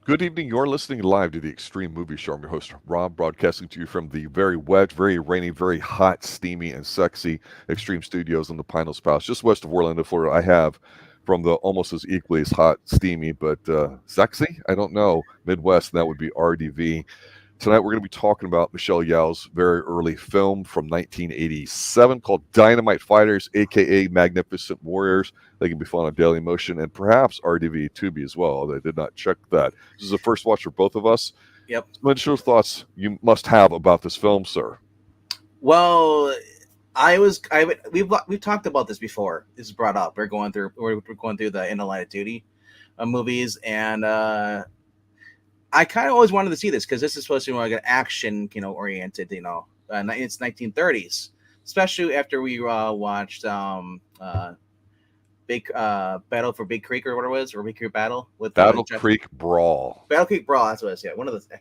Good evening. You're listening live to the Xtreme Movie Show. I'm your host, Rob, broadcasting to you from the very wet, very rainy, very hot, steamy, and sexy Xtreme Studios in the Pinellas Palace, just west of Orlando, Florida. I have from the almost as equally as hot, steamy, but sexy, I don't know, Midwest, and that would be RDV. Tonight we're going to be talking about Michelle Yeoh's very early film from 1987 called Dynamite Fighters, aka Magnificent Warriors. They can be found on Daily Motion and perhaps RDV Tubi as well, although I did not check that. This is the first watch for both of us. Yep. What initial thoughts you must have about this film, sir? Well, we've talked about this before. This is brought up. We're going through the In the Line of Duty movies, and I kind of always wanted to see this because this is supposed to be like an action, oriented. It's 1930s, especially after we watched Big Battle for Big Creek or what it was, or Big Creek Battle with Battle Creek Brawl. Battle Creek Brawl. That's what it was. Yeah, one of the.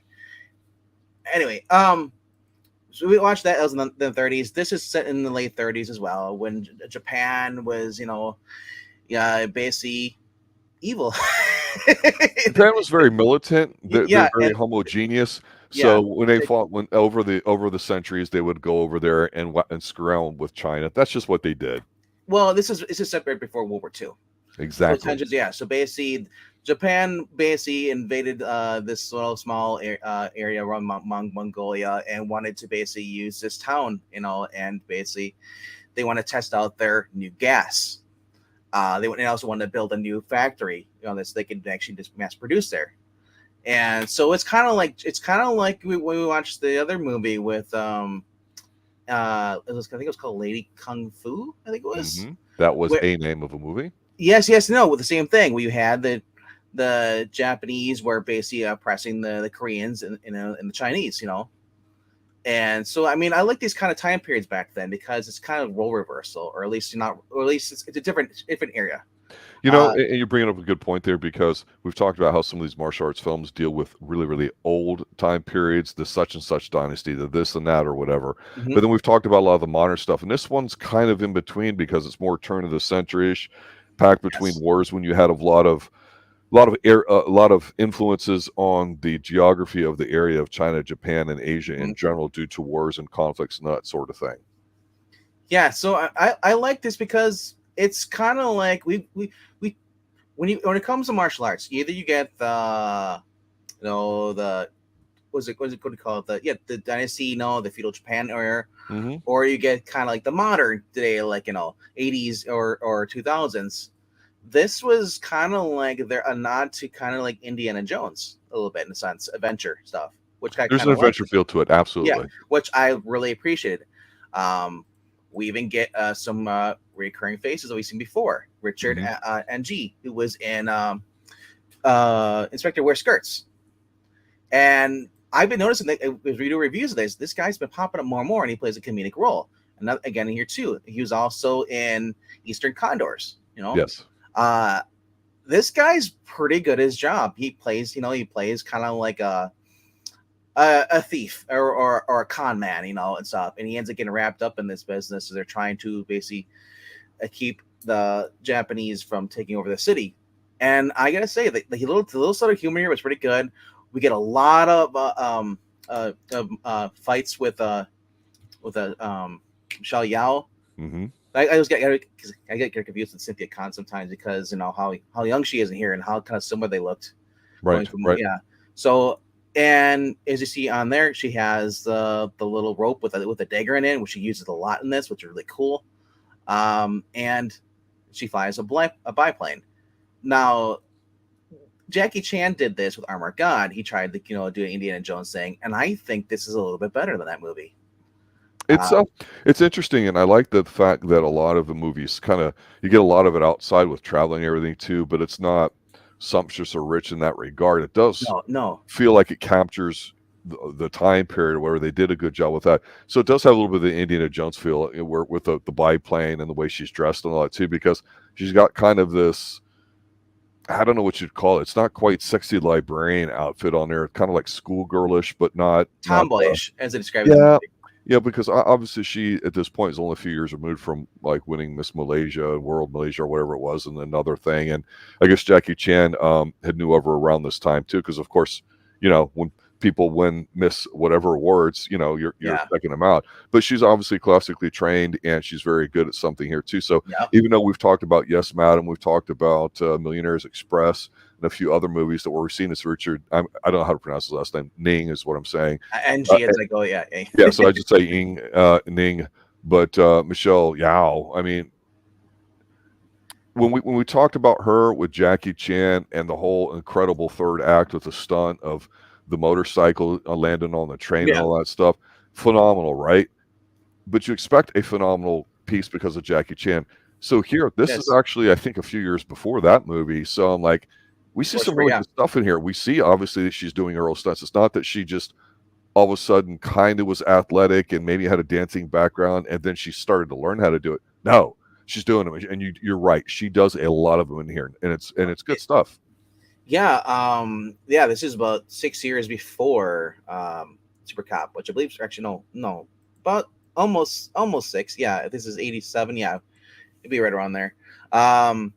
Anyway, so we watched that. That was in the 30s. This is set in the late 30s as well, when Japan was, basically evil. Japan was very militant. They're very and homogeneous. yeah, So when they fought over the centuries, they would go over there and screw around with China. That's just what they did. well, this is set right before World War II. So Exactly. tensions, yeah. So basically, Japan basically invaded this little small area around Mongolia and wanted to basically use this town, and basically they want to test out their new gas. They also want to build a new factory, that they can actually just mass produce there. And so it's kind of like when we watched the other movie with I think it was called Lady Kung Fu. I think it was. That was Where, a name of a movie. yes, no, with the same thing. We had the Japanese were basically oppressing the Koreans and the Chinese, And so, I mean, I like these kind of time periods back then because it's kind of role reversal, or at least not, or at least it's a different area. And you're bringing up a good point there because we've talked about how some of these martial arts films deal with really, really old time periods, the such and such dynasty, the this and that, or whatever. Mhm. But then we've talked about a lot of the modern stuff, and this one's kind of in between because it's more turn of the century-ish, packed between Yes. wars when you had a lot of influences on the geography of the area of China, Japan, and Asia in Mhm. general due to wars and conflicts and that sort of thing. Yeah, so I like this because it's kind of like we when it comes to martial arts, either you get the what is it going to call it, the dynasty, the feudal Japan era, hmm or you get kind of like the modern today, like 80s or 2000s. This was kind of like they're a nod to kind of like Indiana Jones a little bit in a sense, adventure stuff, which I There's kind an of like. adventure feel to it, Yeah, absolutely. which I really appreciated. We even get some recurring faces that we've seen before. Richard hmm Ng, who was in Inspector Wear Skirts. And I've been noticing that as we do reviews of this guy's been popping up more and more, and he plays a comedic role. And again here too, he was also in Eastern Condors. Yes. Uh, this guy's pretty good at his job. He plays kind of like a thief or a con man, and stuff. And he ends up getting wrapped up in this business as they're trying to basically keep the Japanese from taking over the city. And I gotta say, the little sort of humor here was pretty good. We get a lot of fights with Xiao Yao. hmm I get confused with Cynthia Khan sometimes because how young she is in here and how kind of similar they looked going Right, from, right. yeah. So, and as you see on there, she has the little rope with a dagger in it, which she uses a lot in this, which is really cool. And she flies a biplane. Now, Jackie Chan did this with Armored God. He tried to do an Indiana Jones thing, and I think this is a little bit better than that movie. It's Uh, uh, it's interesting, and I like the fact that a lot of the movies kind of you get a lot of it outside with traveling and everything too, but it's not sumptuous or rich in that regard. It does no, no, feel like it captures the time period where they did a good job with that. So it does have a little bit of the Indiana Jones feel where with the biplane and the way she's dressed and all that too, because she's got kind of this. I don't know what you'd call it. It's not quite sexy librarian outfit on there. Kind of like schoolgirlish, but not. tomboyish as they describe it in the Yeah, movie. Yeah, because obviously she at this point is only a few years removed from like winning Miss Malaysia, World Malaysia, or whatever it was, and another thing. And I guess Jackie Chan had knew of her around this time too, because of course, when people win Miss whatever awards, you're Yeah, checking them out. But she's obviously classically trained, and she's very good at something here too. So yeah, even though we've talked about Yes, Madam, we've talked about Millionaires Express and a few other movies that we're seeing as Richard. I don't know how to pronounce his last name. Ning is what I'm saying. and Uh, she is like, oh yeah, yeah, so I just say Ying, Ning, but Michelle Yao. I mean, when we talked about her with Jackie Chan and the whole incredible third act with the stunt of the motorcycle landing on the train and yeah, all that stuff, phenomenal, right? But you expect a phenomenal piece because of Jackie Chan. So here, this is yes, actually, I think, a few years before that movie. So I'm like, we see for some sure, really yeah. good stuff in here. We see obviously that she's doing her own stunts. It's not that she just all of a sudden kind of was athletic and maybe had a dancing background and then she started to learn how to do it. No, she's doing them, and you're right. She does a lot of them in here, and it's good stuff. Yeah, yeah, this is about 6 years before Super Cop, which I believe actually no, about almost six. Yeah, this is 87. Yeah, it'd be right around there. Um,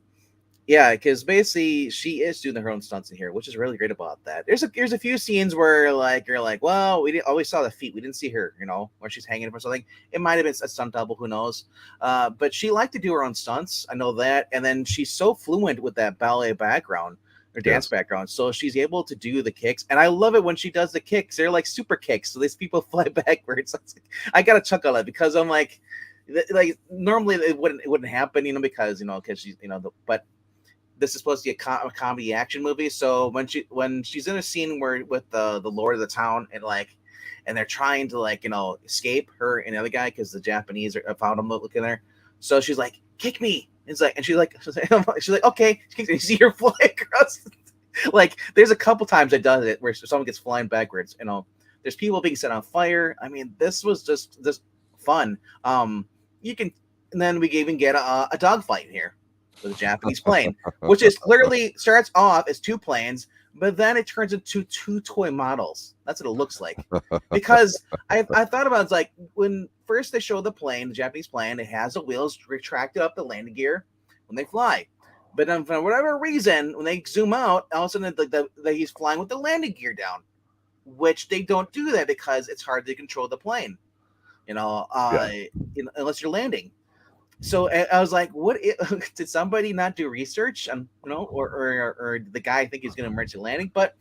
yeah, because basically she is doing her own stunts in here, which is really great about that. There's a few scenes where like you're like, well, we didn't always saw the feet, we didn't see her, where she's hanging from something. It might have been a stunt double, who knows? But she liked to do her own stunts. I know that, and then she's so fluent with that ballet background or dance Yes. background, so she's able to do the kicks. And I love it when she does the kicks. They're like super kicks, so these people fly backwards. I got to chuckle at it because I'm like normally it wouldn't happen, because because she's but this is supposed to be a comedy action movie. So when she's in a scene where with the lord of the town and they're trying to escape her and the other guy because the Japanese found him looking there. So she's like, kick me. It's like, and she's like, okay. You see her fly across. Like there's a couple times I does it where someone gets flying backwards. There's people being set on fire. I mean, this was just fun. You can, and then we even get a dogfight here with a Japanese plane, which is clearly starts off as two planes, but then it turns into two toy models. That's what it looks like. Because I thought about it's like when first they show the plane, the Japanese plane, it has the wheels retracted up the landing gear when they fly. But then for whatever reason, when they zoom out, all of a sudden he's flying with the landing gear down, which they don't do that because it's hard to control the plane, Yeah. unless you're landing. So I was like, "What did somebody not do research on, or the guy think he's going to emergency landing?" But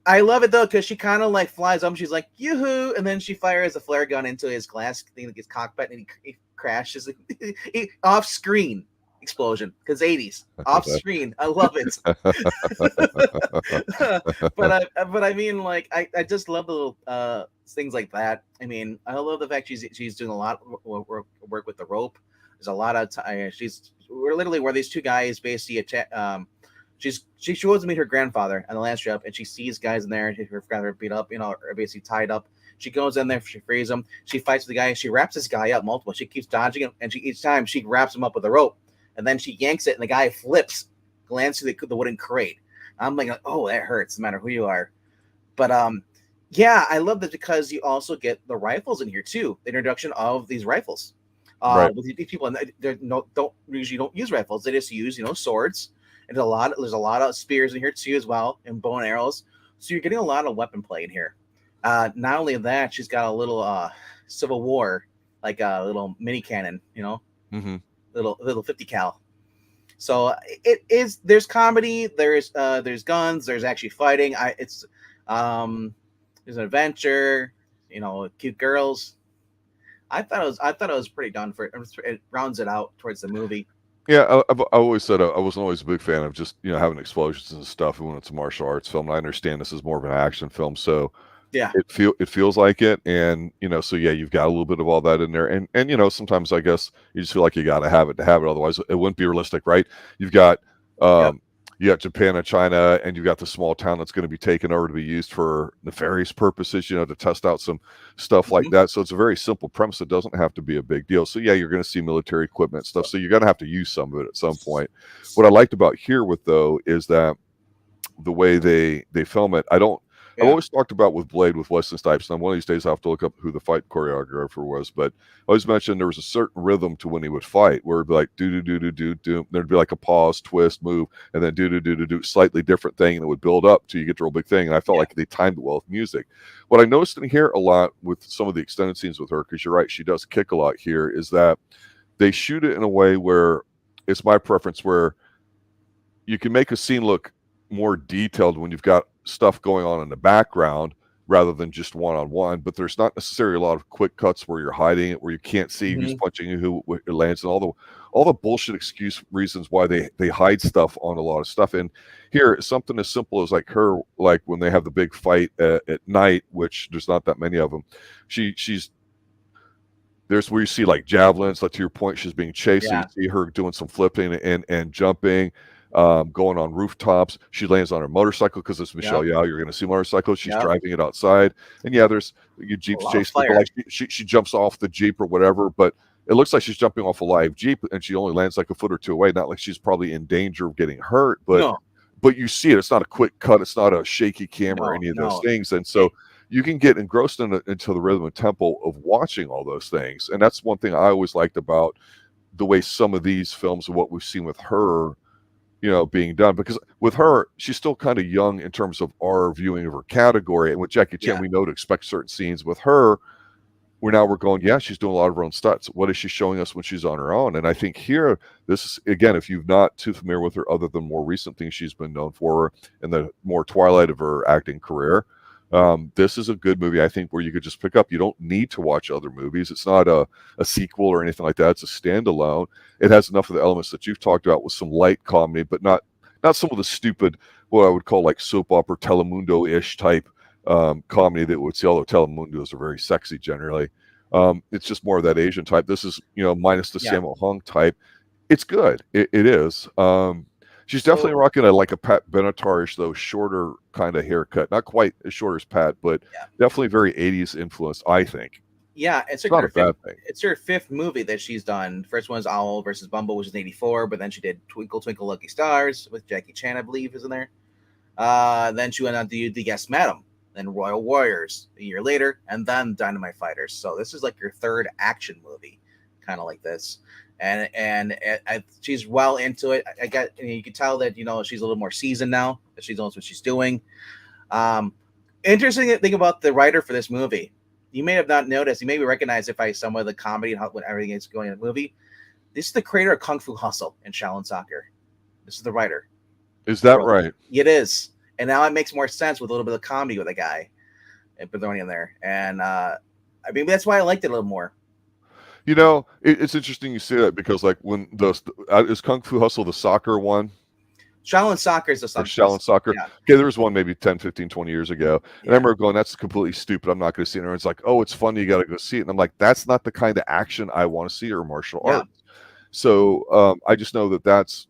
I love it though because she kind of like flies up. And she's like, "Yoo-hoo!" And then she fires a flare gun into his glass thing, like his cockpit, and he crashes off screen explosion because 80s off screen. I love it. But I mean, like I just love the little things like that. I mean, I love the fact she's doing a lot of work with the rope. There's a lot of time. We're literally where these two guys basically attack. She goes to meet her grandfather on the land strip, and she sees guys in there. And her grandfather beat up, or basically tied up. She goes in there, she frees him. She fights with the guy. She wraps this guy up multiple. She keeps dodging him, and each time she wraps him up with a rope, and then she yanks it, and the guy flips, lands through the wooden crate. I'm like, oh, that hurts, no matter who you are. But yeah, I love this because you also get the rifles in here too. The introduction of these rifles. Right. With these people, and they don't usually use rifles. They just use swords. And there's a lot of spears in here too as well, and bow and arrows. So you're getting a lot of weapon play in here. Not only that, she's got a little Civil War, like a little mini cannon, Mm-hmm. little 50 cal. So it is. There's comedy. There's guns. There's actually fighting. There's an adventure. Cute girls. I thought it was pretty done for it. It rounds it out towards the movie. Yeah, I always said I wasn't always a big fan of just having explosions and stuff when it's a martial arts film. And I understand this is more of an action film, so Yeah. it feels like it, and so yeah, you've got a little bit of all that in there, and sometimes I guess you just feel like you got to have it, otherwise it wouldn't be realistic, right? You've got Yep. you got Japan and China, and you've got the small town that's going to be taken over to be used for nefarious purposes, to test out some stuff like Mhm. that. So it's a very simple premise. It doesn't have to be a big deal. So yeah, you're going to see military equipment stuff. So you're going to have to use some of it at some point. What I liked about here with though is that the way they film it, I don't I've Yeah. always talked about with Blade with Wesley Snipes, and one of these days I have to look up who the fight choreographer was, but I always mentioned there was a certain rhythm to when he would fight, where it'd be like do do do do do do. There'd be like a pause, twist, move, and then do do do do do, slightly different thing, and it would build up till you get the real big thing. And I felt Yeah. like they timed it well with music. What I noticed in here a lot with some of the extended scenes with her, because you're right, she does kick a lot here, is that they shoot it in a way where it's my preference where you can make a scene look more detailed when you've got stuff going on in the background rather than just one-on-one, but there's not necessarily a lot of quick cuts where you're hiding it, where you can't see who's Hmm. punching you, who it lands, and all the bullshit excuse reasons why they hide stuff on a lot of stuff. And here, something as simple as like her, like when they have the big fight at night, which there's not that many of them, she's there's where you see like javelins, like to your point, she's being chased. So you Yeah. see her doing some flipping and jumping, going on rooftops. She lands on her motorcycle because it's Michelle Yep. Yeoh. You're going to see motorcycles. She's Yep. driving it outside, and yeah, there's your A jeeps lot of chasing her. But fire. like she jumps off the jeep or whatever, but it looks like she's jumping off a live jeep, and she only lands like a foot or two away. Not like she's probably in danger of getting hurt, No. but you see it. It's not a quick cut. It's not a shaky camera or No. any of those No. things, and so you can get engrossed into the rhythm and tempo of watching all those things. And that's one thing I always liked about the way some of these films and what we've seen with her, being done. Because with her, she's still kind of young in terms of our viewing of her category. And with Jackie Chan, Yeah. we know to expect certain scenes. With her, we're going, yeah, she's doing a lot of her own stunts. What is she showing us when she's on her own? And I think here, this is, again, if you've not too familiar with her other than more recent things she's been known for in the more twilight of her acting career, this is a good movie, I think, where you could just pick up. You don't need to watch other movies. It's not a sequel or anything like that. It's a standalone. It has enough of the elements that you've talked about with some light comedy, but not some of the stupid, what I would call like soap opera Telemundo-ish type comedy that would see, although Telemundos are very sexy generally. It's just more of that Asian type. This is, minus the Yeah. Sammo Hung type. It's good. It is. She's definitely So rocking a Pat Benatar-ish, though, shorter kind of haircut. Not quite as short as Pat, but yeah. definitely very 80s influenced, I think. Yeah, it's It's not a bad thing. It's her fifth movie that she's done. First one was Owl versus Bumble, which is in '84, but then she did Twinkle Twinkle Lucky Stars with Jackie Chan, I believe, is in there. Then she went on to do The Yes Madam, then Royal Warriors a year later, and then Dynamite Fighters. So this is like your third action movie, kind of like this. And she's well into it. You can tell that she's a little more seasoned now, that she knows what she's doing. Interesting thing about the writer for this movie, you may have not noticed. You maybe recognize it by some of the comedy and when everything is going in the movie. This is the creator of Kung Fu Hustle and Shaolin Soccer. This is the writer. Is that right? It is, and now it makes more sense with a little bit of comedy with a guy and throwing in there. And that's why I liked it a little more. It's interesting you say that because like when is Kung Fu Hustle the soccer one? Shaolin Soccer is the Or Shaolin Soccer. Yeah. Okay, there was one maybe 10, 15, 20 years ago. And I remember going, that's completely stupid. I'm not going to see it. And it's like, oh, it's fun. You got to go see it. And I'm like, that's not the kind of action I want to see or martial arts. So I just know that that's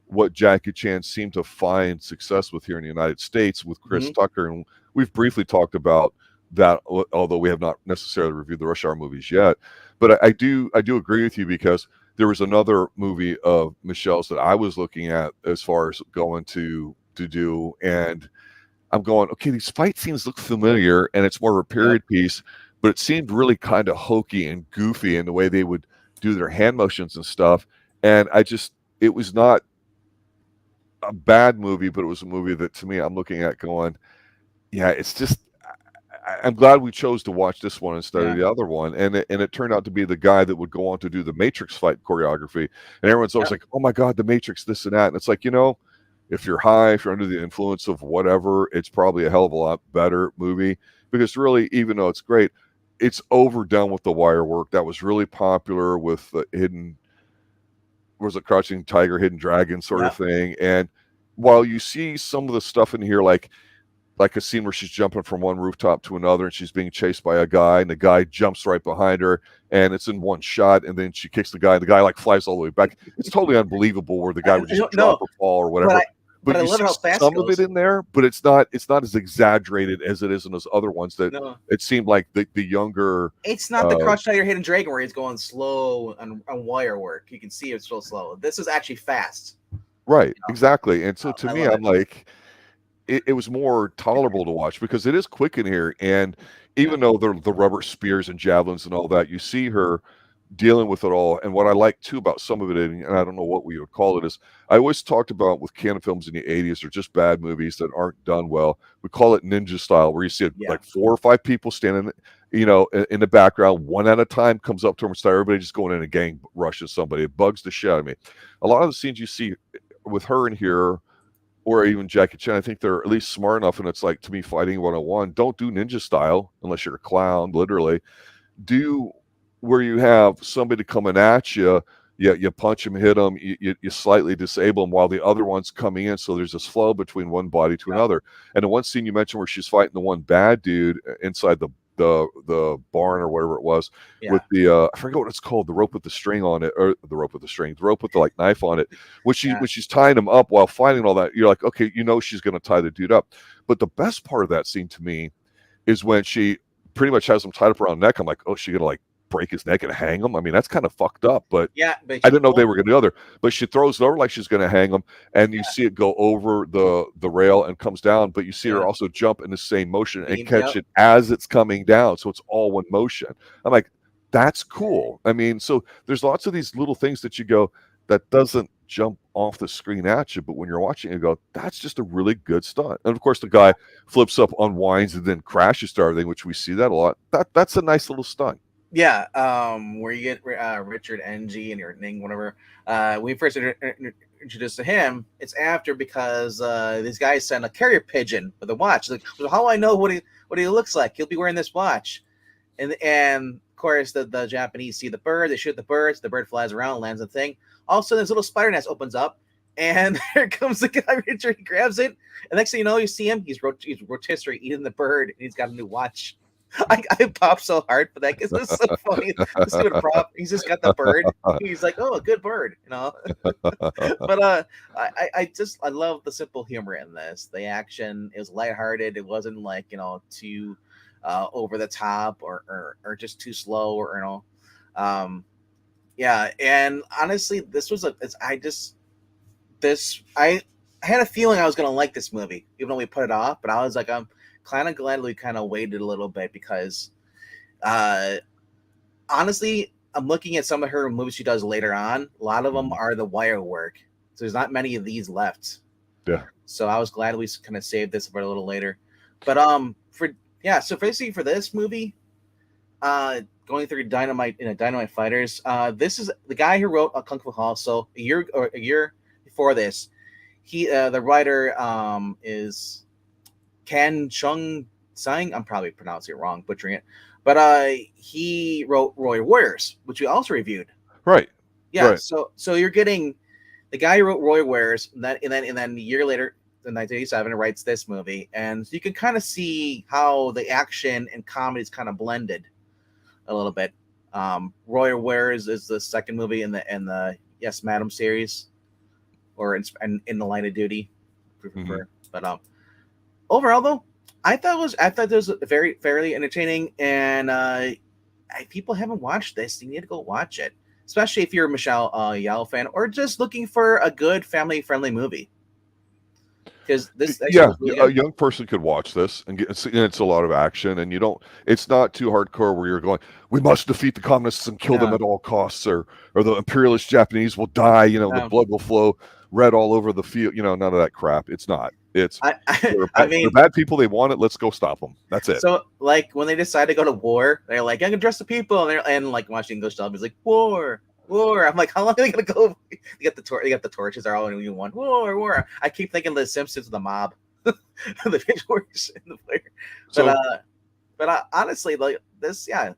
what Jackie Chan seemed to find success with here in the United States with Chris Tucker. And we've briefly talked about that, although we have not necessarily reviewed the Rush Hour movies yet. But I do agree with you because there was another movie of Michelle's that I was looking at as far as going to do, and I'm going, okay, these fight scenes look familiar, and it's more of a period piece, but it seemed really kind of hokey and goofy in the way they would do their hand motions and stuff. And it was not a bad movie, but it was a movie that to me I'm looking at going, yeah, it's just. I'm glad we chose to watch this one instead of the other one, and it turned out to be the guy that would go on to do the Matrix fight choreography, and everyone's always like, "Oh my God, the Matrix, this and that," and it's like, if you're high, if you're under the influence of whatever, it's probably a hell of a lot better movie because really, even though it's great, it's overdone with the wire work that was really popular with the Crouching Tiger, Hidden Dragon sort of thing, and while you see some of the stuff in here like a scene where she's jumping from one rooftop to another and she's being chased by a guy and the guy jumps right behind her and it's in one shot and then she kicks the guy and the guy like flies all the way back. It's totally unbelievable where the guy would just drop or fall or whatever. But I you love see how fast some of it in there, but it's not as exaggerated as it is in those other ones that it seemed like the younger. It's not the Crouch Tiger, Hidden Dragon where he's going slow on wire work. You can see it's so slow. This is actually fast. Right, exactly. And so to me, I'm like, it was more tolerable to watch because it is quick in here. And Yeah, even though the rubber spears and javelins and all that, you see her dealing with it all. And what I like too about some of it, and I don't know what we would call it, is I always talked about with canon films in the 80s or just bad movies that aren't done well. We call it ninja style, where you see yeah, like 4 or 5 people standing, in the background, one at a time comes up to them and start everybody just going in a gang rushes somebody. It bugs the shit out of me. A lot of the scenes you see with her in here or even Jackie Chan, I think they're at least smart enough. And it's like, to me, fighting 101, don't do ninja style unless you're a clown, literally. Do where you have somebody coming at you, you punch them, hit them, you slightly disable them while the other one's coming in. So there's this flow between one body to yeah, another. And the one scene you mentioned where she's fighting the one bad dude inside the barn or whatever it was with yeah, the I forget what it's called, the rope with the string on it, or the rope with the string, the rope with the like knife on it. yeah, When she's tying him up while fighting all that, you're like, okay, she's going to tie the dude up. But the best part of that scene to me is when she pretty much has him tied up around the neck. I'm like, oh, she gonna like break his neck and hang him? I mean, that's kind of fucked up, but yeah. But I she didn't know they pulled. were gonna do other. But she throws it over like she's gonna hang him, and you Yeah, see it go over the rail and comes down, but you see her yeah. also jump in the same motion and catch Yep. it as it's coming down. So it's all one motion. I'm like, that's cool. I mean, so there's lots of these little things that you go, that doesn't jump off the screen at you, but when you're watching it, you go, that's just a really good stunt. And of course, the guy flips up, unwinds, and then crashes to everything, which we see that a lot. That's a nice little stunt. Yeah, where you get Richard NG and your Ning, whatever. We first introduced to him. It's after because these guys sent a carrier pigeon with a watch. Like, so how do I know what he looks like? He'll be wearing this watch, and of course the Japanese see the bird. They shoot the birds. The bird flies around, lands on the thing. All of a sudden, this little spider nest opens up, and there comes the guy Richard. He grabs it, and next thing you know, you see him. He's rotisserie eating the bird, and he's got a new watch. I popped so hard for that because it's so funny. The stupid prop. He's just got the bird. He's like, oh, a good bird, you know. But I love the simple humor in this. The action is lighthearted. It wasn't like too over the top or just too slow or um yeah. And honestly, this was a it's I just this I had a feeling I was gonna like this movie even though we put it off. But I was like, I'm kind of glad we kind of waited a little bit because uh honestly, I'm looking at some of her movies she does later on. A lot of them Mhm. are the wire work. So there's not many of these left. Yeah. So I was glad we kind of saved this for a little later. But for yeah, so basically for this movie, going through Dynamite Dynamite Fighters, this is the guy who wrote Kung Fu Hall. So a year before this, he the writer is Kan-Cheung Tsang. I'm probably pronouncing it wrong, butchering it. But he wrote Royal Warriors, which we also reviewed. Right. Yeah, Right. so you're getting the guy who wrote Roy Wares, and then a year later, in 1987, writes this movie, and you can kind of see how the action and comedy is kind of blended a little bit. Roy Wares is the second movie in the Yes Madam series, or in the Line of Duty, if you Hmm. prefer. But overall, though, I thought it was very fairly entertaining, and people haven't watched this, you need to go watch it, especially if you're a Michelle Yeoh fan or just looking for a good family friendly movie. Because this actually Yeah, was really a good. young person could watch this and it's a lot of action, and it's not too hardcore where you're going, we must defeat the communists and kill them Yeah, at all costs, or the imperialist Japanese will die, the um, blood will flow red all over the field, none of that crap. It's not. It's I they're mean, bad people, they want it, let's go stop them. That's it. so like when they decide to go to war, they're like, I can trust the people, and like watching English dub is like war. War. I'm like, how long are they gonna go? They got they got the torches. They're all in one. War, war. I keep thinking of the Simpsons, the mob, the torch in the fire. But So, honestly, like this, yeah,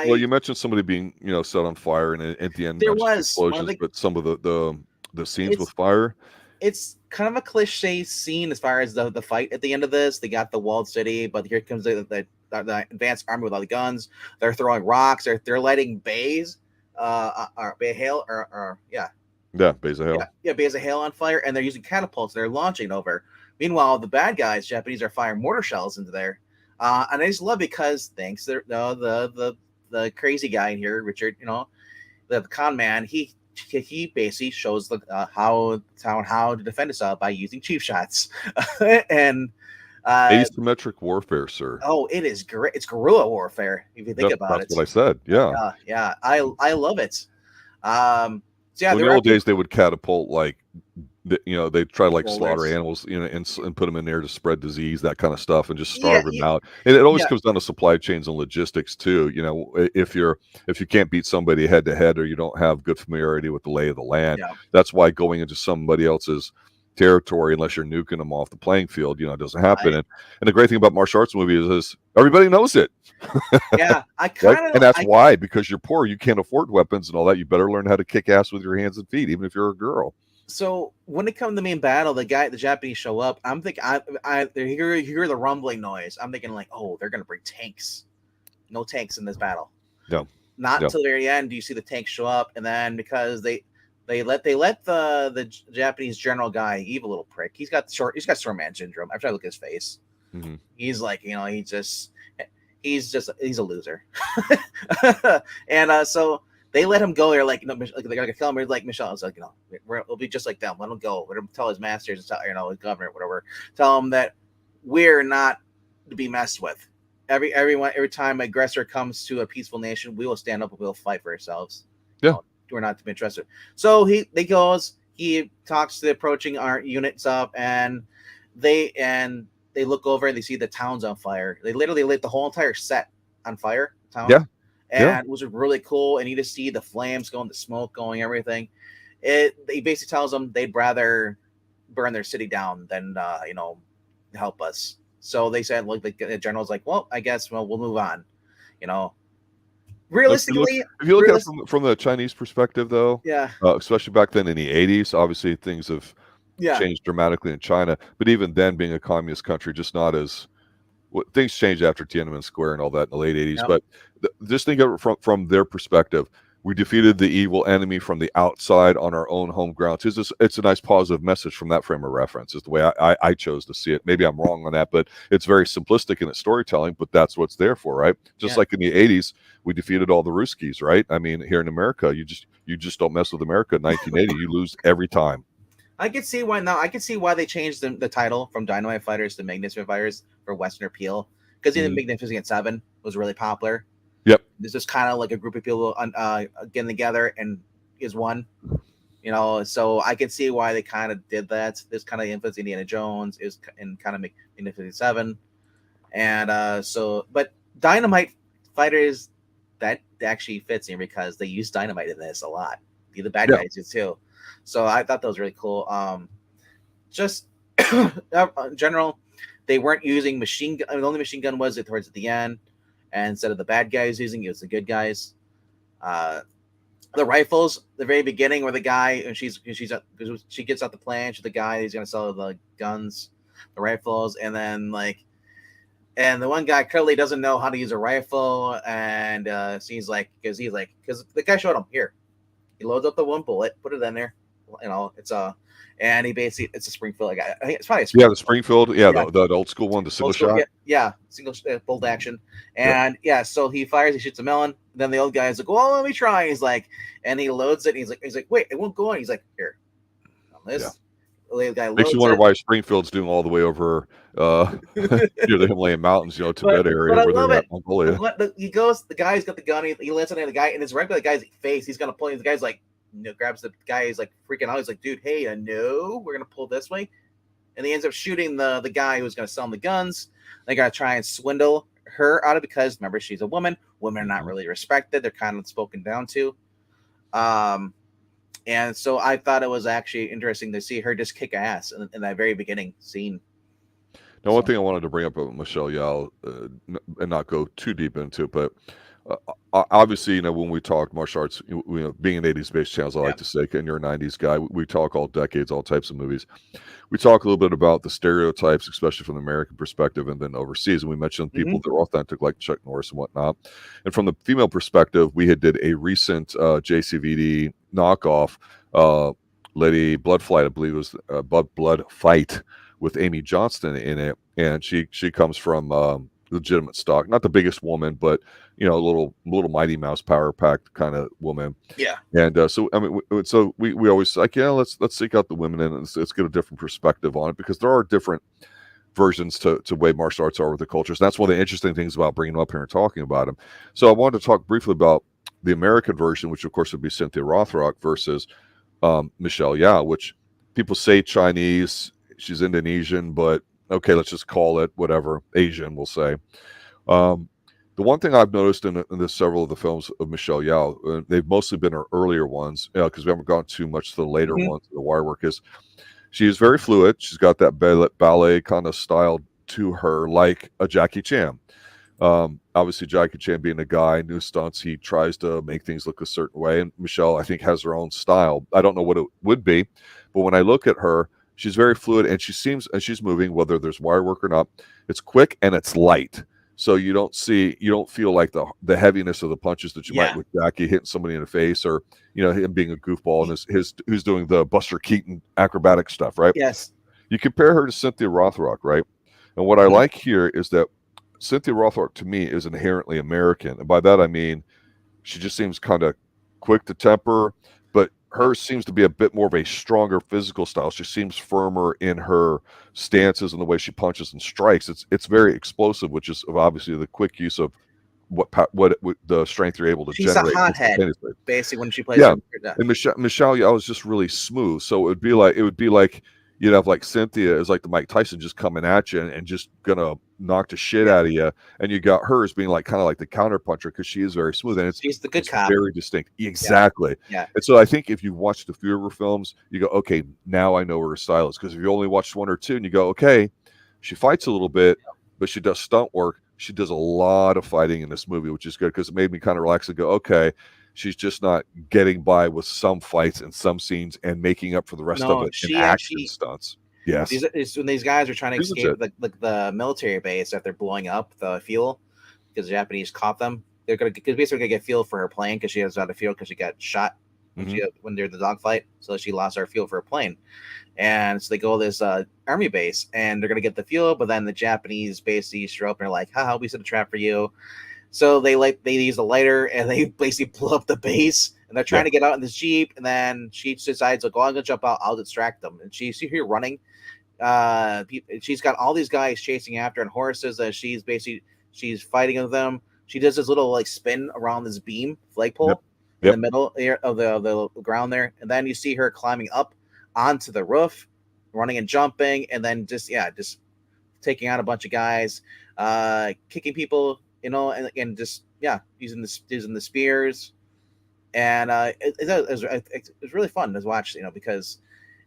well, I you mentioned somebody being, set on fire, and at the end there mentioned was one of explosions, the but some of the scenes with it's fire. it's kind of a cliche scene as far as the fight at the end of this. They got the walled city, but here comes the advanced army with all the guns. They're throwing rocks. They're lighting bays, or bay hail, or yeah, Yeah, Beza Hill. bays of hail on fire, and they're using catapults. They're launching over. Meanwhile, the bad guys, Japanese, are firing mortar shells into there. And I just love because thanks to the crazy guy in here, Richard, the con man, he he basically shows the how to defend itself by using cheap shots, and Asymmetric warfare, sir. oh, it is great. It's guerrilla warfare if you think about That's it. what I said. Yeah. Yeah. I love it. So yeah, So in they the were old actually days, they would catapult like, they try to like slaughter boulders. animals, and put them in there to spread disease, that kind of stuff, and just Yeah, starve them out. And it always yeah, comes down to supply chains and logistics too. If you can't beat somebody head to head, or you don't have good familiarity with the lay of the land, yeah. that's why going into somebody else's territory, unless you're nuking them off the playing field, it doesn't happen. I And the great thing about martial arts movies is everybody knows it. yeah. I Right? kind And of that's I why, because you're poor, you can't afford weapons and all that. You better learn how to kick ass with your hands and feet, even if you're a girl. so when it comes to the main battle, the Japanese show up. I'm thinking, they hear the rumbling noise. I'm thinking like, oh, they're gonna bring tanks. No tanks in this battle. No, Not no. until the very end do you see the tanks show up, and then because they let the Japanese general guy, evil little prick. He's got short man syndrome. I'm trying to look at his face. Mm-hmm. He's like, he's a loser. And so they let him go. They're like, they're gonna kill him. They're like, Michelle, it's like, we'll be just like them. Let him go. Let him tell his masters, his governor, whatever. Tell him that we're not to be messed with. Every time aggressor comes to a peaceful nation, we will stand up and we'll fight for ourselves. Yeah, we're not to be trusted. So he talks to the approaching our units up, and they look over and they see the town's on fire. They literally lit the whole entire set on fire. Town. yeah. And it was really cool. And you just see the flames going, the smoke going, everything. He basically tells them they'd rather burn their city down than help us. So they said, like, the general's like, well, I guess we'll move on. Realistically, if you look at it from the Chinese perspective, though, yeah, especially back then in the 80s, obviously things have yeah, changed dramatically in China. But even then, being a communist country, just not as things changed after Tiananmen Square and all that in the late 80s. Yep. But just think of it from their perspective. We defeated the evil enemy from the outside on our own home grounds. It's a nice positive message from that frame of reference, is the way I chose to see it. Maybe I'm wrong on that, but it's very simplistic in its storytelling, but that's what's there for, right? Just like in the 80s, we defeated all the Ruskies, right? I mean, here in America, you just don't mess with America in 1980. You lose every time. I can see why now. I can see why they changed the title from Dynamite Fighters to Magnificent Fighters for Western appeal, because even Magnificent Seven was really popular. Yep. This is kind of like a group of people getting together and is one, so I can see why they kind of did that. This kind of influence Indiana Jones is in kind of Magnificent Seven. And but Dynamite Fighters, that actually fits in because they use dynamite in this a lot. The bad guys do too. So I thought that was really cool. Just in general, they weren't using machine gun. The only machine gun was towards the end. And instead of the bad guys using it was the good guys. The rifles, the very beginning, where the guy and she gets out the plan, she's the guy who's gonna sell the guns, the rifles, and then and the one guy clearly doesn't know how to use a rifle, and so because the guy showed him here. He loads up the one bullet, put it in there, it's and he basically it's a Springfield. I think it's probably a Springfield. The Springfield, the old school one, the single shot. Single bolt action, and so he fires, he shoots a melon. Then the old guy is like, "Well, let me try." He's like, and he loads it. And he's like, "Wait, it won't go on." He's like, "Here, on this." Yeah. The guy makes you wonder why Springfield's doing all the way over the Himalayan mountains, Tibet area, but I where love they're it. at Mongolia. The guy's got the gun. He lands on the guy, and it's right by the guy's face. He's gonna pull. The guy's like, grabs the guy. He's like freaking out. He's like, "Dude, hey, no, we're gonna pull this way." And he ends up shooting the guy who's gonna sell him the guns. They gotta try and swindle her out of it because remember, she's a woman. Women are not really respected. They're kind of spoken down to. And so I thought it was actually interesting to see her just kick ass in that very beginning scene. Now, one thing I wanted to bring up about Michelle Yeoh, and not go too deep into it, but obviously, when we talk martial arts, being an 80s based channel, I like to say, and you're a 90s guy, we talk all decades, all types of movies. We talk a little bit about the stereotypes, especially from the American perspective, and then overseas. And we mentioned people that are authentic, like Chuck Norris and whatnot. And from the female perspective, we did a recent JCVD knockoff, Lady Blood Fight, I believe it was Blood Fight, with Amy Johnston in it. And she comes from legitimate stock, not the biggest woman, but a little Mighty Mouse power packed kind of woman. Yeah. And so I mean, so we always like, yeah, let's seek out the women and let's get a different perspective on it, because there are different versions to way martial arts are with the cultures. And that's one of the interesting things about bringing them up here and talking about them. So I wanted to talk briefly about the American version, which of course would be Cynthia Rothrock versus Michelle Yeoh, which people say Chinese, she's Indonesian, but okay, let's just call it whatever, Asian, we'll say. Um, the one thing I've noticed in the several of the films of Michelle Yeoh, they've mostly been her earlier ones, because we haven't gone too much to the later Mhm. ones, the wire work, is she is very fluid. She's got that ballet kind of style to her, like a Jackie Chan. Obviously, Jackie Chan being a guy, new stunts, he tries to make things look a certain way. And Michelle, I think, has her own style. I don't know what it would be, but when I look at her, she's very fluid, and she seems, and she's moving, whether there's wire work or not. It's quick and it's light. So you don't feel like the heaviness of the punches that you might Yeah. with Jackie hitting somebody in the face, or him being a goofball and his who's doing the Buster Keaton acrobatic stuff, right? Yes. You compare her to Cynthia Rothrock, right? And what I Mhm. like here is that Cynthia Rothrock to me is inherently American, and by that I mean she just seems kind of quick to temper, but Yep. hers seems to be a bit more of a stronger physical style. She seems firmer in her stances and the way she punches and strikes. It's very explosive, which is obviously the quick use of what the strength you're able to She's a generate hothead, instantaneously. basically, when she plays Yeah, her. Yeah. and Michelle Yeoh was just really smooth. So it would be like you'd have like Cynthia is like the Mike Tyson just coming at you and just gonna knock the shit Yeah. out of you, and you got her as being like kind of like the counter puncher, because she is very smooth, and She's the good it's cop. very distinct. Yeah. Exactly. Yeah. And so I think if you've watched a few of her films, you go, okay, now I know where her style is. Because if you only watched one or two and you go, okay, she fights a little bit, but she does stunt work. She does a lot of fighting in this movie, which is good, because it made me kind of relax and go, okay, she's just not getting by with some fights and some scenes and making up for the rest of No, it in she action actually. stunts. Yes. When these guys are trying to She's escape legit. the military base that they're blowing up the fuel because the Japanese caught them. They're gonna because basically gonna get fuel for her plane because she has out of fuel because she got shot Hmm. when they're in the dogfight. So she lost her fuel for her plane, and so they go to this army base and they're gonna get the fuel, but then the Japanese basically show up and they're like, "Haha, we set a trap for you." So they use a lighter and they basically blow up the base. And they're Yeah. trying to get out in this jeep, and then she decides, like, "Oh, I'm gonna jump out. I'll distract them." And she's here running. She's got all these guys chasing after on horses, and she's fighting with them. She does this little like spin around this beam Yep. flagpole in the Yep. middle of the ground there, and then you see her climbing up onto the roof, running and jumping, and then just taking out a bunch of guys, kicking people, and just using the spears, and it was really fun to watch, because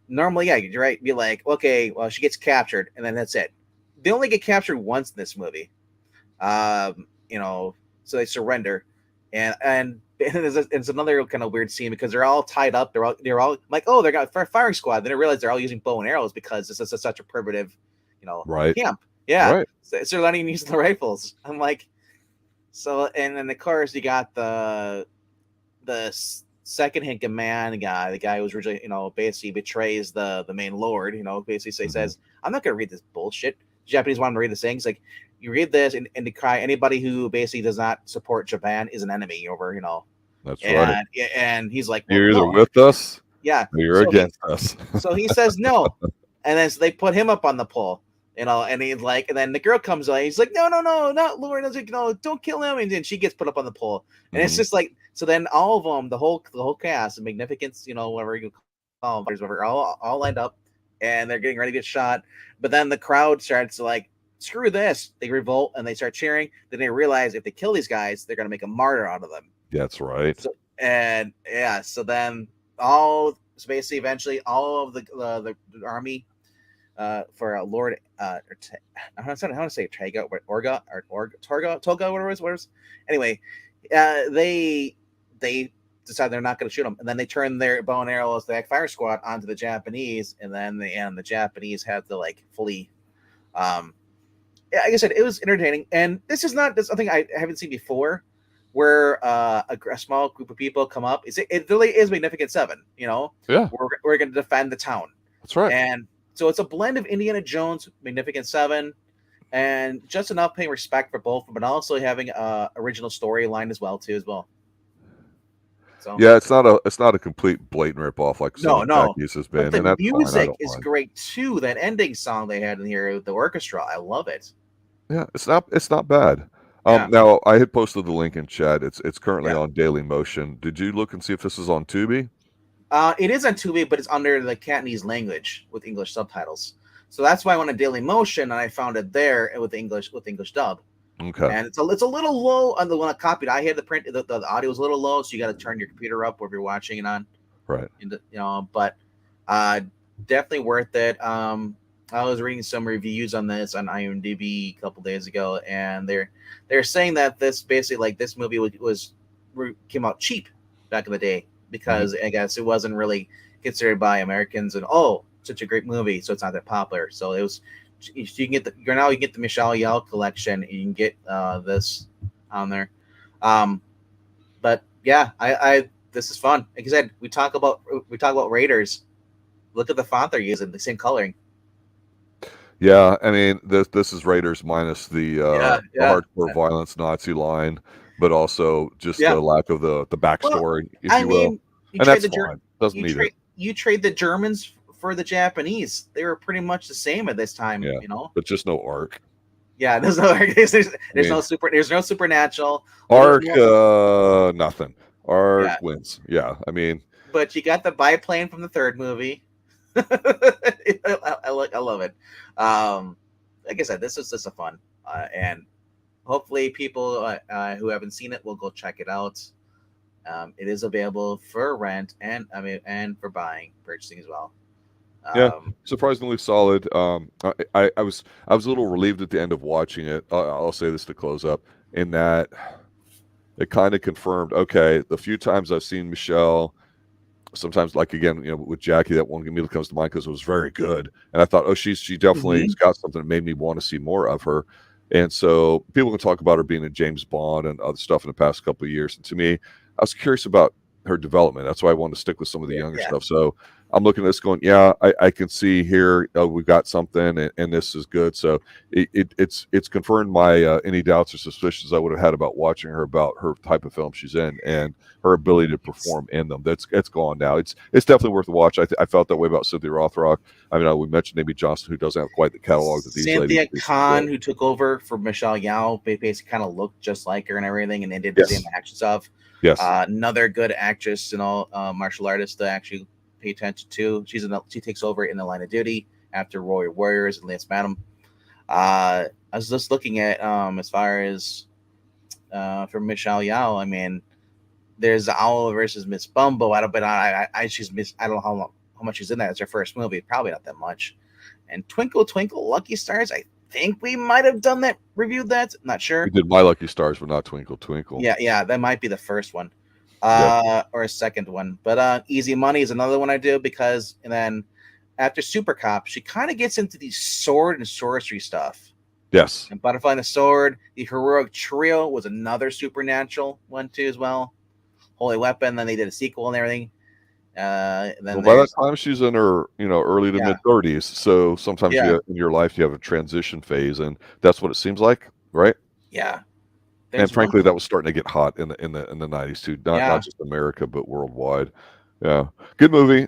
normally, yeah, you're right. Be like, okay, well, she gets captured, and then that's it. They only get captured once in this movie, um, so they surrender, and it's another kind of weird scene because they're all tied up. They're all like, oh, they got firing squad. Then I realize they're all using bow and arrows because this is such a primitive, Right. camp. Yeah, Right. so they're not even using the rifles. I'm like, so, and then of course you got the second in command guy, the guy who's originally, basically betrays the main lord, basically says, I'm not going to read this bullshit. The Japanese want him to read this thing. It's like, you read this and to cry, anybody who basically does not support Japan is an enemy over, That's right. and he's like, well, You're either no. with us Yeah. or you're So against us. he says no. And then so they put him up on the pole. And he's like, and then the girl comes out. He's like, no, not Lord. I was like, no, don't kill him. And then she gets put up on the pole, and it's Mhm. just like, so then all of them, the whole cast, the Magnificence, whatever you call them, whatever, all lined up, and they're getting ready to get shot. But then the crowd starts to like, screw this. They revolt and they start cheering. Then they realize if they kill these guys, they're gonna make a martyr out of them. That's right. So, and yeah, so then so basically eventually all of the army for Lord I want to say Traga or Orga or Torga Toga, whatever it was. Anyway, they decide they're not going to shoot them, and then they turn their bow and arrows, the fire squad, onto the Japanese, and then the Japanese have to like fully. Yeah, like I said, it was entertaining, and this is something I haven't seen before, where a small group of people come up. It really is Magnificent Seven, Yeah, we're going to defend the town, that's right. and so it's a blend of Indiana Jones, Magnificent Seven, and just enough paying respect for both, but also having a original storyline as well too as well. So Yeah, it's not a complete blatant rip off like some no, of no, Jackie's has but been, the and that's fine. I music don't is mind. great too. That ending song they had in here with the orchestra, I love it. Yeah, it's not bad. Yeah, Now I had posted the link in chat. It's currently yeah. on Daily Motion. Did you look and see if this is on Tubi? It is on Tubi, but it's under the Cantonese language with English subtitles. So that's why I went to Daily Motion and I found it there with English dub. Okay, And it's a little low on the one I copied. I had the print the audio is a little low, so you got to turn your computer up wherever you're watching it on. right. But uh, definitely worth it. I was reading some reviews on this on IMDb a couple days ago, and they're saying that this basically like this movie came out cheap back in the day Mhm. because I guess it wasn't really considered by Americans and such a great movie, so it's not that popular. So it was you can get you get the Michelle Yeoh collection, and you can get this on there. Um, but yeah, I this is fun. Like I said, we talk about Raiders. Look at the font they're using, the same coloring. Yeah, I mean this is Raiders minus Yeah, the yeah, hardcore violence Nazi line, but also just yeah. the lack of the Well, backstory, if I you will, mean, you and trade that's the Ger- fine. Doesn't need it. you trade the Germans for the Japanese. They were pretty much the same at this time, Yeah, you know. but just no arc. Yeah, there's I mean, there's no supernatural. A little arc, more, nothing. Arc yeah. wins. Yeah, I mean, But you got the biplane from the third movie. I love it. Like I said, this is just a fun, and hopefully people who haven't seen it will go check it out. It is available for rent and for purchasing as well. yeah, Um, surprisingly solid. I was a little relieved at the end of watching it. I'll say this to close up, in that it kind of confirmed. Okay, the few times I've seen Michelle, sometimes like again, with Jackie, that one immediately comes to mind because it was very good, and I thought, oh, she definitely has mhm. got something that made me want to see more of her. And so people can talk about her being in James Bond and other stuff in the past couple of years, and to me, I was curious about her development. That's why I wanted to stick with some of the Yeah, younger yeah. stuff. So I'm looking at this going, yeah, I can see here we've got something, and this is good. So it's confirmed my any doubts or suspicions I would have had about watching her, about her type of film she's in, and her ability to It's perform in them. It's gone now. It's definitely worth a watch. I felt that way about Cynthia Rothrock. I mean, we mentioned Amy Johnson, who doesn't have quite the catalog that these ladies Cynthia do. Khan, who took over for Michelle Yao, basically kind of looked just like her and everything, and they did the same Yes, action stuff. yes, Another good actress, martial artist to actually pay attention to. She takes over in the line of duty after Warriors and Lance Madam. I was just looking at as far as for Michelle Yao. I mean, there's Owl versus Miss Bumbo. I don't know how much she's in that. It's her first movie, probably not that much. And Twinkle Twinkle Lucky Stars. I think we might have done that, reviewed that. Not we sure. did My Lucky Stars, but not Twinkle Twinkle. Yeah, yeah, that might be the first one, Yep. or a second one. But Easy Money is another one I do because, and then after Super Cop, she kind of gets into the sword and sorcery stuff. Yes. And Butterfly and the Sword, the Heroic Trio was another supernatural one too as well. Holy Weapon. Then they did a sequel and everything. Well, Then by that there's time, she's in her, early to yeah, mid 30s. So sometimes yeah, in your life you have a transition phase, and that's what it seems like, right? yeah. And There's one. frankly, that was starting to get hot in the 90s too. Not Yeah, just America, but worldwide. Yeah, good movie.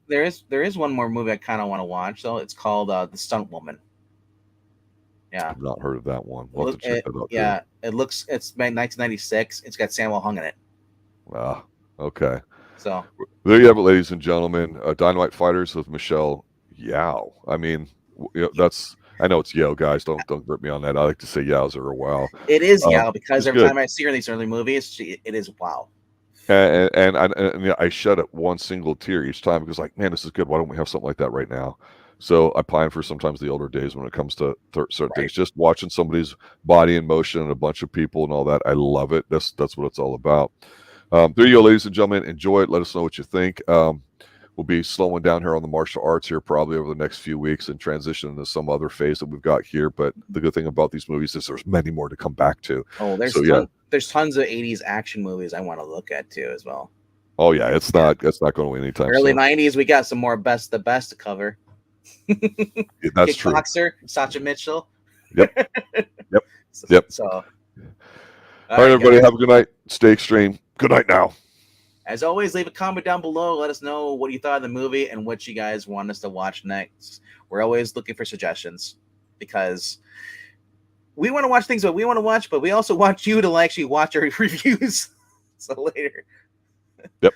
there is one more movie I kind of want to watch though. It's called The Stunt Woman. Yeah, I've not heard of that one. We'll have to check that out too. yeah. It's made 1996. It's got Samuel Hung in it. Ah, okay. So There you have it, ladies and gentlemen. Dynamite Fighters with Michelle Yao. I mean, that's. I know it's Yeoh, guys. Don't grip me on that. I like to say Yao's or Wow. it is Um, yeah because she's every good. time I see her in these early movies, it is wow. And I shed it one single tear each time because, like, man, this is good. Why don't we have something like that right now? So I pine for sometimes the older days when it comes to certain Right. things. Just watching somebody's body in motion and a bunch of people and all that, I love it. That's what it's all about. There you go, ladies and gentlemen. Enjoy it. Let us know what you think. We'll be slowing down here on the martial arts here probably over the next few weeks and transition into some other phase that we've got here. But the good thing about these movies is there's many more to come back to. Oh, So yeah. there's tons of 80s action movies I want to look at too as well. Oh yeah, it's Yeah. not going away anytime Early soon. 90s, we got some more the best to cover. That's true. Kickboxer, Sacha Mitchell. Yep. Yep. So, Yep. all All right, right, everybody. guys. Have a good night. Stay extreme. Good night now. As always, leave a comment down below. Let us know what you thought of the movie and what you guys want us to watch next. We're always looking for suggestions because we want to watch things that we want to watch, but we also want you to actually watch our reviews. So later. Yep.